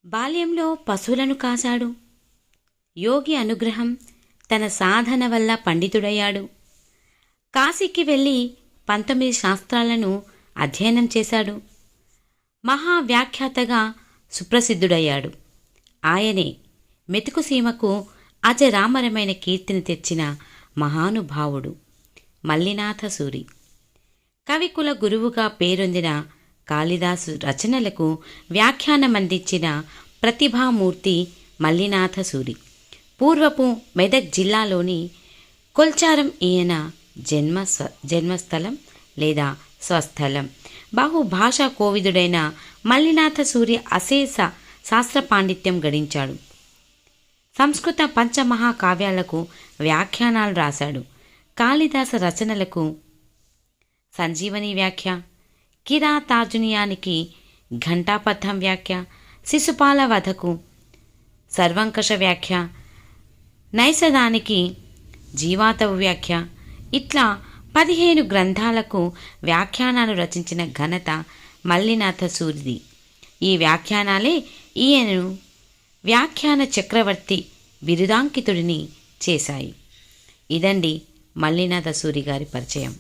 బాల్యంలో పశువులను కాశాడు. యోగి అనుగ్రహం తన సాధన వల్ల పండితుడయ్యాడు. కాశీకి వెళ్ళి 19 శాస్త్రాలను అధ్యయనం చేశాడు. మహావ్యాఖ్యాతగా సుప్రసిద్ధుడయ్యాడు. ఆయనే మెతుకుసీమకు అజరామరమైన కీర్తిని తెచ్చిన మహానుభావుడు మల్లినాథసూరి. కవికుల గురువుగా పేరొందిన కాళిదాసు రచనలకు వ్యాఖ్యానమందించిన ప్రతిభామూర్తి మల్లినాథసూరి. పూర్వపు మెదక్ జిల్లాలోని కొల్చారం ఈయన జన్మస్థలం లేదా స్వస్థలం. బహుభాషా కోవిదుడైన మల్లినాథసూరి అశేష శాస్త్ర పాండిత్యం గడించాడు. సంస్కృత పంచమహాకావ్యాలకు వ్యాఖ్యానాలు రాశాడు. కాళిదాస రచనలకు సంజీవని వ్యాఖ్య, కిరాతార్జునీయానికి ఘంటాపథం వ్యాఖ్య, శిశుపాల వధకు సర్వంకష వ్యాఖ్య, నైషధానికి జీవాతవు వ్యాఖ్య, ఇట్లా 15 గ్రంథాలకు వ్యాఖ్యానాలు రచించిన ఘనత మల్లినాథసూరిది. ఈ వ్యాఖ్యానాలే ఈయనను వ్యాఖ్యాన చక్రవర్తి బిరుదాంకితుడిని చేశాయి. ఇదండి మల్లినాథసూరి గారి పరిచయం.